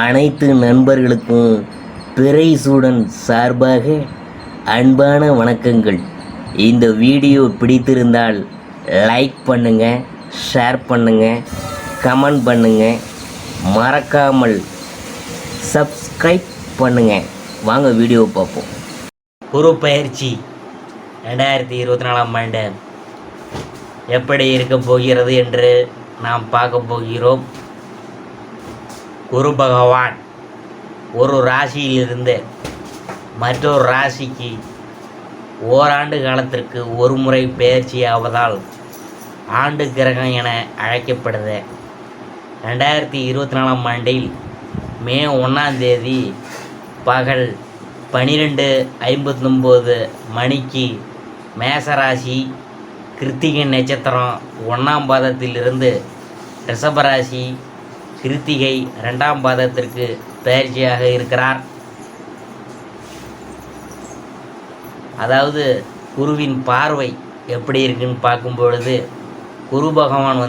அனைத்து நண்பர்களுக்கும் பிறைசூடன் சார்பாக அன்பான வணக்கங்கள். இந்த வீடியோ பிடித்திருந்தால் லைக் பண்ணுங்கள், ஷேர் பண்ணுங்கள், கமெண்ட் பண்ணுங்கள், மறக்காமல் சப்ஸ்கிரைப் பண்ணுங்கள். வாங்க வீடியோ பார்ப்போம். குரு பயிற்சி 2024ஆம் ஆண்டு எப்படி இருக்க போகிறது என்று நாம் பார்க்க போகிறோம். குரு பகவான் ஒரு ராசியிலிருந்து மற்றொரு ராசிக்கு ஓராண்டு காலத்திற்கு ஒரு முறை பெயர்ச்சி ஆவதால் ஆண்டு கிரகம் என அழைக்கப்படுது. 2024ஆம் ஆண்டில் மே 1ஆம் தேதி பகல் 12:59 மணிக்கு மேசராசி கிருத்திகை நட்சத்திரம் 1ஆம் பாதத்திலிருந்து ரிஷபராசி கிருத்திகை 2ஆம் பாதத்திற்கு பயிற்சியாக இருக்கிறார். அதாவது குருவின் பார்வை எப்படி இருக்குன்னு பார்க்கும் பொழுது, குரு பகவான்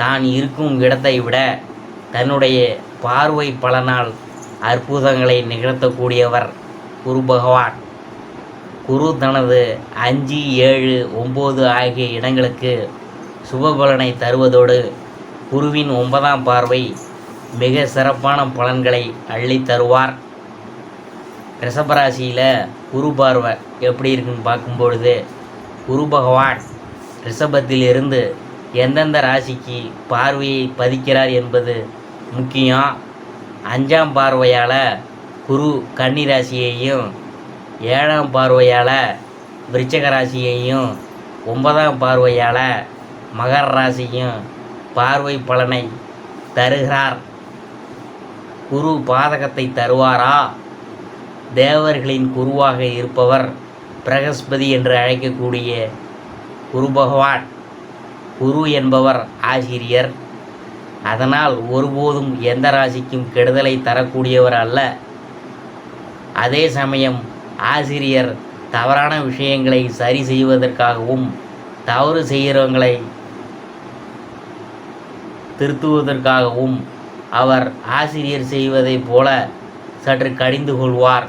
தான் இருக்கும் இடத்தை விட தன்னுடைய பார்வை பலனால் அற்புதங்களை நிகழ்த்தக்கூடியவர் குரு பகவான். குரு தனது 5, 7, 9 ஆகிய இடங்களுக்கு சுபபலனை தருவதோடு குருவின் 9ஆம் பார்வை மிக சிறப்பான பலன்களை அள்ளி தருவார். ரிஷபராசியில் குரு பார்வை எப்படி இருக்குன்னு பார்க்கும்பொழுது, குரு பகவான் ரிஷபத்திலிருந்து எந்தெந்த ராசிக்கு பார்வையை பதிக்கிறார் என்பது முக்கியம். 5ஆம் பார்வையால் குரு கன்னி ராசியையும், 7ஆம் பார்வையால் விருச்சிக ராசியையும், 9ஆம் பார்வையால் மகர ராசியும் பார்வை பலனை தருகிறார். குரு பாதகத்தை தருவாரா? தேவர்களின் குருவாக இருப்பவர் பிரகஸ்பதி என்று அழைக்கக்கூடிய குரு பகவான். குரு என்பவர் ஆசிரியர். அதனால் ஒருபோதும் எந்த ராசிக்கும் கெடுதலை தரக்கூடியவர் அல்ல. அதே சமயம் ஆசிரியர் தவறான விஷயங்களை சரி செய்வதற்காகவும் தவறு செய்கிறவங்களை திருத்துவதற்காகவும் அவர் ஆசிரியர் செய்வதைப் போல சற்று கடிந்து கொள்வார்,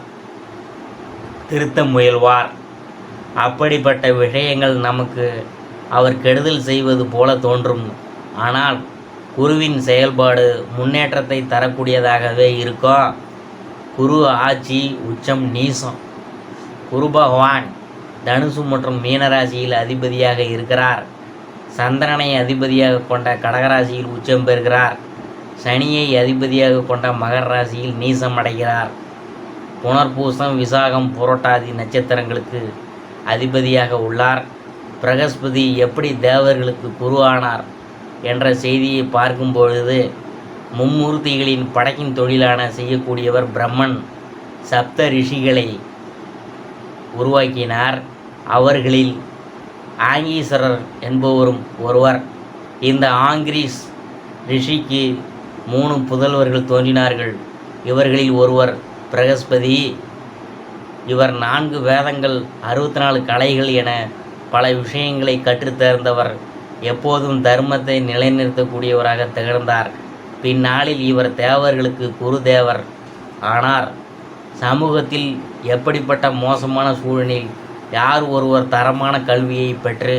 திருத்த முயல்வார். அப்படிப்பட்ட விஷயங்கள் நமக்கு அவர் கெடுதல் செய்வது போல தோன்றும். ஆனால் குருவின் செயல்பாடு முன்னேற்றத்தை தரக்கூடியதாகவே இருக்கும். குரு ஆட்சி, உச்சம், நீசம். குரு பகவான் தனுசு மற்றும் மீனராசியில் அதிபதியாக இருக்கிறார். சந்திரனை அதிபதியாக கொண்ட கடகராசியில் உச்சம் பெறுகிறார். சனியை அதிபதியாக கொண்ட மகர ராசியில் நீசம் அடைகிறார். புனர்பூசம், விசாகம், புரட்டாதி நட்சத்திரங்களுக்கு அதிபதியாக உள்ளார். பிரகஸ்பதி எப்படி தேவர்களுக்கு குரு ஆனார் என்ற செய்தியை பார்க்கும் பொழுது, மும்மூர்த்திகளின் படைக்கும் தொழிலான செய்யக்கூடியவர் பிரம்மன் சப்த ரிஷிகளை உருவாக்கினார். அவர்களில் ஆங்கீஸ்வரர் என்பவரும் ஒருவர். இந்த ஆங்கிரீஸ் ரிஷிக்கு 3 புதல்வர்கள் தோன்றினார்கள். இவர்களில் ஒருவர் பிரகஸ்பதி. இவர் 4 வேதங்கள், 64 கலைகள் என பல விஷயங்களை கற்றுத்தேர்ந்தவர். எப்போதும் தர்மத்தை நிலைநிறுத்தக்கூடியவராக திகழ்ந்தார். பின்னாளில் இவர் தேவர்களுக்கு குரு தேவர் ஆனார். சமூகத்தில் எப்படிப்பட்ட மோசமான சூழலில் யார் ஒருவர் தரமான கல்வியை பெற்று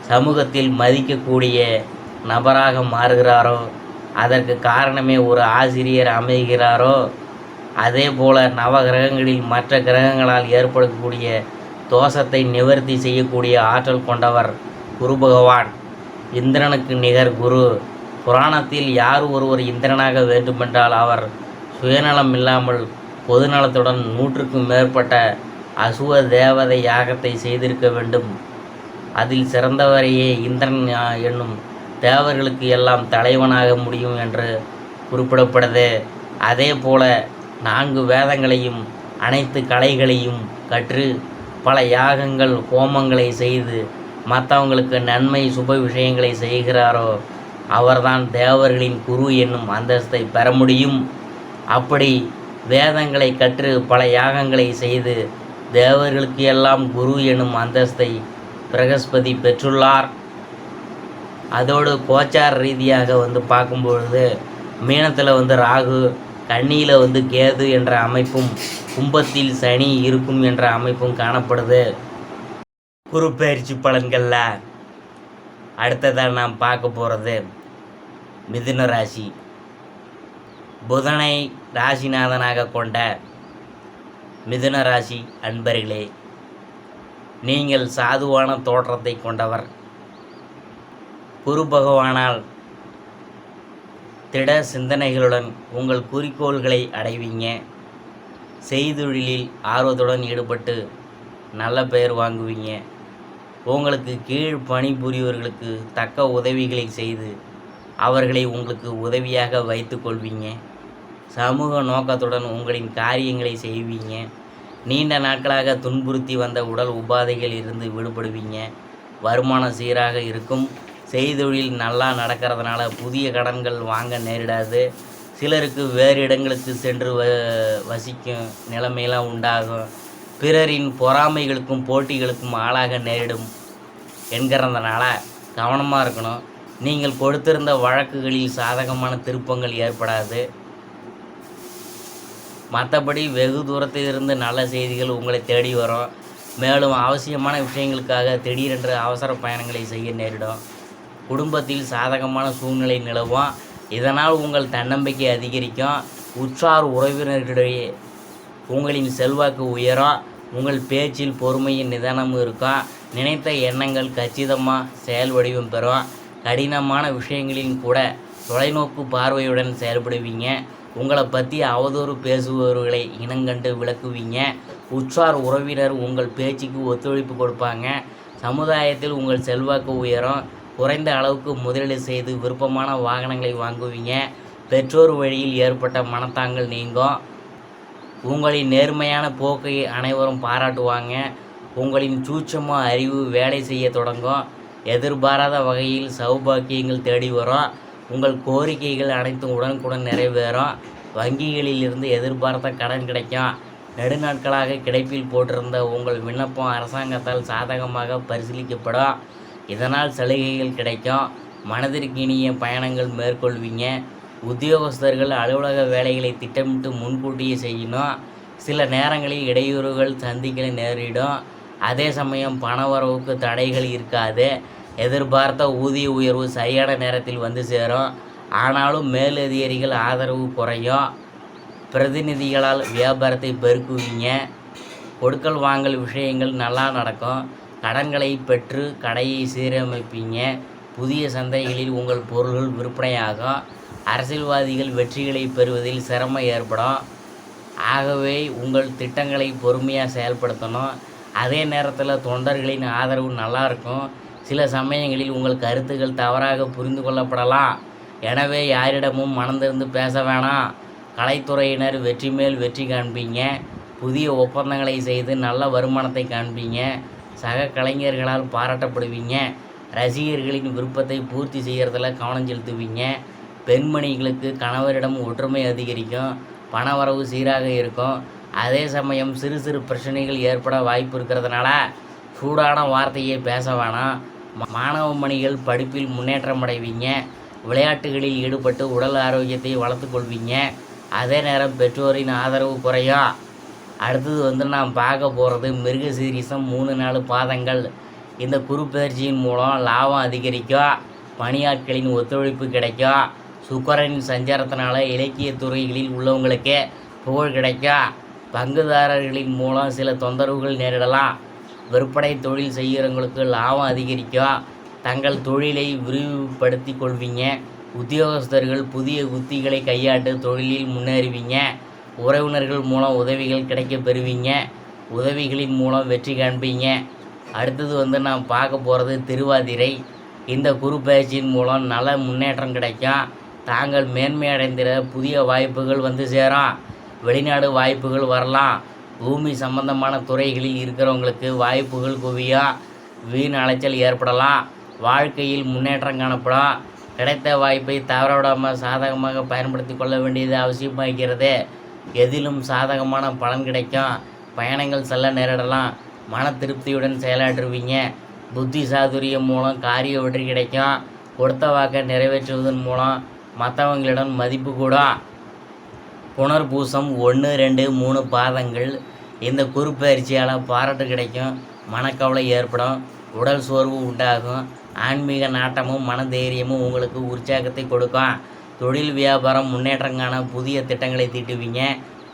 சமூகத்தில் மதிக்கக்கூடிய நபராக மாறுகிறாரோ, அதற்கு காரணமே ஒரு ஆசிரியர் அமைகிறாரோ, அதே போல நவகிரகங்களில் மற்ற கிரகங்களால் ஏற்படக்கூடிய தோஷத்தை நிவர்த்தி செய்யக்கூடிய ஆற்றல் கொண்டவர் குரு பகவான். இந்திரனுக்கு நிகர் குரு. புராணத்தில் யார் ஒருவர் இந்திரனாக வேண்டுமென்றால் அவர் சுயநலம் இல்லாமல் பொதுநலத்துடன் 100க்கும் மேற்பட்ட அசுவ தேவதை யாகத்தை செய்திருக்க வேண்டும். அதில் சிறந்தவரையே இந்திரன் என்னும் தேவர்களுக்கு எல்லாம் தலைவனாக முடியும் என்று குறிப்பிடப்படுது. அதே போல 4 வேதங்களையும் அனைத்து கலைகளையும் கற்று பல யாகங்கள், ஹோமங்களை செய்து மற்றவங்களுக்கு நன்மை சுப விஷயங்களை செய்கிறாரோ அவர்தான் தேவர்களின் குரு என்னும் அந்தஸ்தை பெற முடியும். அப்படி வேதங்களை கற்று பல யாகங்களை செய்து தேவர்களுக்கு எல்லாம் குரு எனும் அந்தஸ்தை பிரகஸ்பதி பெற்றுள்ளார். அதோடு கோச்சார ரீதியாக பார்க்கும்பொழுது மீனத்தில் ராகு, கன்னியில் வந்து கேது என்ற அமைப்பும் கும்பத்தில் சனி இருக்கும் என்ற அமைப்பும் காணப்படுது. குரு பயிற்சி பலன்களில் அடுத்ததாக நாம் பார்க்க போகிறது மிதுன ராசி. புதனை ராசிநாதனாக கொண்ட மிதுன ராசி அன்பர்களே, நீங்கள் சாதுவான தோற்றத்தை கொண்டவர். குரு பகவானால் திட சிந்தனைகளுடன் உங்கள் குறிக்கோள்களை அடைவீங்க. செய்தொழிலில் ஆர்வத்துடன் ஈடுபட்டு நல்ல பெயர் வாங்குவீங்க. உங்களுக்கு கீழ் பணிபுரியவர்களுக்கு தக்க உதவிகளை செய்து அவர்களை உங்களுக்கு உதவியாக வைத்து கொள்வீங்க. சமூக நோக்கத்துடன் உங்களின் காரியங்களை செய்வீங்க. நீண்ட நாட்களாக துன்புறுத்தி வந்த உடல் உபாதைகள் இருந்து விடுபடுவீங்க. வருமானம் சீராக இருக்கும். செய்தொழில் நல்லா நடக்கிறதுனால புதிய கடன்கள் வாங்க நேரிடாது. சிலருக்கு வேறு இடங்களுக்கு சென்று வசிக்கும் நிலைமையெல்லாம் உண்டாகும். பிறரின் பொறாமைகளுக்கும் போட்டிகளுக்கும் ஆளாக நேரிடும் என்கிறதுனால கவனமாக இருக்கணும். நீங்கள் கொடுத்திருந்த வழக்குகளில் சாதகமான திருப்பங்கள் ஏற்படாது. மற்றபடி வெகு தூரத்திலிருந்து நல்ல செய்திகள் உங்களை தேடி வரும். மேலும் அவசியமான விஷயங்களுக்காக திடீரென்று அவசர பயணங்களை செய்ய நேரிடும். குடும்பத்தில் சாதகமான சூழ்நிலை நிலவும். இதனால் உங்கள் தன்னம்பிக்கை அதிகரிக்கும். உற்றார் உறவினர்களிடையே உங்களின் செல்வாக்கு உயரும். உங்கள் பேச்சில் பொறுமையின் நிதானமும் இருக்கும். நினைத்த எண்ணங்கள் கச்சிதமாக செயல் வடிவம் பெறும். கடினமான விஷயங்களின் கூட தொலைநோக்கு பார்வையுடன் செயல்படுவீங்க. உங்களை பற்றி அவதூறு பேசுபவர்களை இனங்கண்டு விளக்குவீங்க. உற்றார் உறவினர் உங்கள் பேச்சுக்கு ஒத்துழைப்பு கொடுப்பாங்க. சமுதாயத்தில் உங்கள் செல்வாக்கு உயரும். குறைந்த அளவுக்கு முதலீடு செய்து விருப்பமான வாகனங்களை வாங்குவீங்க. பெற்றோர் வழியில் ஏற்பட்ட மனத்தாங்கல் நீங்கும். உங்களின் நேர்மையான போக்கை அனைவரும் பாராட்டுவாங்க. உங்களின் சூட்சம அறிவு வேலை செய்ய தொடங்கும். எதிர்பாராத வகையில் சௌபாக்கியங்கள் தேடி வரும். உங்கள் கோரிக்கைகள் அனைத்தும் உடனுக்குடன் நிறைவேறும். வங்கிகளில் இருந்து எதிர்பார்த்த கடன் கிடைக்கும். நெடுநாட்களாக கிடைப்பில் போட்டிருந்த உங்கள் விண்ணப்பம் அரசாங்கத்தால் சாதகமாக பரிசீலிக்கப்படும். இதனால் சலுகைகள் கிடைக்கும். மனதிற்கு இனிய பயணங்கள் மேற்கொள்வீங்க. உத்தியோகஸ்தர்கள் அலுவலக வேலைகளை திட்டமிட்டு முன்கூட்டியே செய்யணும். சில நேரங்களில் இடையூறுகள் சந்திக்க நேரிடும். அதே சமயம் பணவரவுக்கு தடைகள் இருக்காது. எதிர்பார்த்த ஊதிய உயர்வு சரியான நேரத்தில் வந்து சேரும். ஆனாலும் மேலதிகாரிகள் ஆதரவு குறையும். பிரதிநிதிகளால் வியாபாரத்தை பெருக்குவீங்க. கொடுக்கல் வாங்கல் விஷயங்கள் நல்லா நடக்கும். கடன்களை பெற்று கடையை சீரமைப்பீங்க. புதிய சந்தைகளில் உங்கள் பொருள்கள் விற்பனையாகும். அரசியல்வாதிகள் வெற்றிகளை பெறுவதில் சிரமம் ஏற்படும். ஆகவே உங்கள் திட்டங்களை பொறுமையாக செயல்படுத்தணும். அதே நேரத்தில் தொண்டர்களின் ஆதரவு நல்லாயிருக்கும். சில சமயங்களில் உங்கள் கருத்துக்கள் தவறாக புரிந்து கொள்ளப்படலாம். எனவே யாரிடமும் மனந்திருந்து பேச வேணாம். கலைத்துறையினர் வெற்றி மேல் வெற்றி காண்பீங்க. புதிய ஒப்பந்தங்களை செய்து நல்ல வருமானத்தை காண்பீங்க. சக கலைஞர்களால் பாராட்டப்படுவீங்க. ரசிகர்களின் விருப்பத்தை பூர்த்தி செய்கிறதுல கவனம் செலுத்துவீங்க. பெண்மணிகளுக்கு கணவரிடம் ஒற்றுமை அதிகரிக்கும். பணவரவு சீராக இருக்கும். அதே சமயம் சிறு சிறு பிரச்சனைகள் ஏற்பட வாய்ப்பு இருக்கிறதுனால சூடான வார்த்தையை பேச வேணாம். மாணவ மணிகள் படிப்பில் முன்னேற்றம் அடைவீங்க. விளையாட்டுகளில் ஈடுபட்டு உடல் ஆரோக்கியத்தை வளர்த்து கொள்வீங்க. அதே நேரம் பெற்றோரின் ஆதரவு குறையும். அடுத்தது நாம் பார்க்க போகிறது மிருகசீரிசம் 3-4 பாதங்கள். இந்த குரு பயிற்சியின் மூலம் லாபம் அதிகரிக்கும். பணியாட்களின் ஒத்துழைப்பு கிடைக்கும். சுக்கிரனின் சஞ்சாரத்தினால இலக்கிய துறைகளில் உள்ளவங்களுக்கே புகழ் கிடைக்கும். பங்குதாரர்களின் மூலம் சில தொந்தரவுகள் நேரிடலாம். விற்பனை தொழில் செய்கிறவங்களுக்கு லாபம் அதிகரிக்கும். தங்கள் தொழிலை விரிவுபடுத்தி கொள்வீங்க. உத்தியோகஸ்தர்கள் புதிய உத்திகளை கையாட்டு தொழிலில் முன்னேறுவீங்க. உறவினர்கள் மூலம் உதவிகள் கிடைக்க பெறுவீங்க. உதவிகளின் மூலம் வெற்றி காண்பீங்க. அடுத்தது நாம் பார்க்க போகிறது திருவாதிரை. இந்த குரு பயிற்சியின் மூலம் நல்ல முன்னேற்றம் கிடைக்கும். தாங்கள் மேன்மையடைந்திட புதிய வாய்ப்புகள் வந்து சேரும். வெளிநாடு வாய்ப்புகள் வரலாம். பூமி சம்பந்தமான துறைகளில் இருக்கிறவங்களுக்கு வாய்ப்புகள் குவியும். வீண் அலைச்சல் ஏற்படலாம். வாழ்க்கையில் முன்னேற்றம் காணப்படும். கிடைத்த வாய்ப்பை தவறவிடாமல் சாதகமாக பயன்படுத்தி கொள்ள வேண்டியது அவசியமாகிறது. எதிலும் சாதகமான பலன் கிடைக்கும். பயணங்கள் செல்ல நேரிடலாம். மன திருப்தியுடன் செயலாற்றுவீங்க. புத்தி சாதுரியம் மூலம் காரிய வெற்றி கிடைக்கும். கொடுத்த வாக்கை நிறைவேற்றுவதன் மூலம் மற்றவங்களிடம் மதிப்பு கூடும். புனர்பூசம் 1, 2, 3 பாதங்கள். இந்த குருப்பெயர்ச்சியால் பாராட்டு கிடைக்கும், மனக்கவலை ஏற்படும், உடல் சோர்வு உண்டாகும். ஆன்மீக நாட்டமும் மனதைரியமும் உங்களுக்கு உற்சாகத்தை கொடுக்கும். தொழில் வியாபாரம் முன்னேற்றம் காண புதிய திட்டங்களை தீட்டுவீங்க.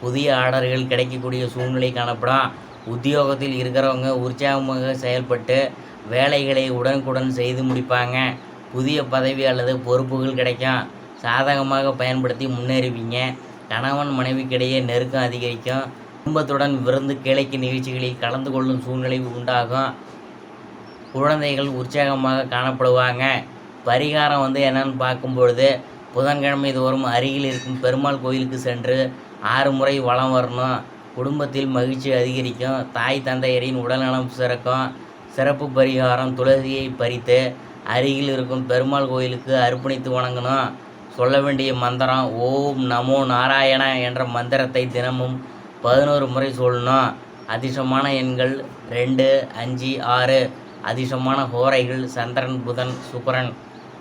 புதிய ஆர்டர்கள் கிடைக்கக்கூடிய சூழ்நிலை காணப்படும். உத்தியோகத்தில் இருக்கிறவங்க உற்சாகமாக செயல்பட்டு வேலைகளை உடனுக்குடன் செய்து முடிப்பாங்க. புதிய பதவி அல்லது பொறுப்புகள் கிடைக்கும். சாதகமாக பயன்படுத்தி முன்னேறுவீங்க. கணவன் மனைவிக்கிடையே நெருக்கம் அதிகரிக்கும். குடும்பத்துடன் விருந்து கிளைக்கு நிகழ்ச்சிகளில் கலந்து கொள்ளும் சூழ்நிலை உண்டாகும். குழந்தைகள் உற்சாகமாக காணப்படுவாங்க. பரிகாரம் என்னன்னு பார்க்கும்பொழுது, புதன்கிழமை தோறும் அருகில் இருக்கும் பெருமாள் கோயிலுக்கு சென்று 6 முறை வலம் வரணும். குடும்பத்தில் மகிழ்ச்சி அதிகரிக்கும். தாய் தந்தையரின் உடல்நலம் சிறக்கும். சிறப்பு பரிகாரம், துளசியை பறித்து அருகில் இருக்கும் பெருமாள் கோயிலுக்கு அர்ப்பணித்து வணங்கணும். சொல்ல வேண்டிய மந்திரம் ஓம் நமோ நாராயண என்ற மந்திரத்தை தினமும் 11 முறை சொல்லணும். அதிர்ஷ்டமான எண்கள் 2, 5, 6. அதிர்ஷ்டமான ஹோரைகள் சந்திரன், புதன், சுக்கிரன்.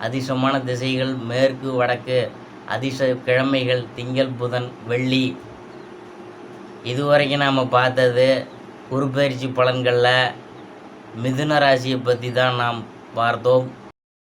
அதிர்ஷ்டமான திசைகள் மேற்கு, வடக்கு. அதிர்ஷ்ட கிழமைகள் திங்கள், புதன், வெள்ளி. இதுவரைக்கும் நாம் பார்த்தது குருப்பெயர்ச்சி பலன்களில் மிதுன ராசியை பற்றி தான் நாம் பார்த்தோம்.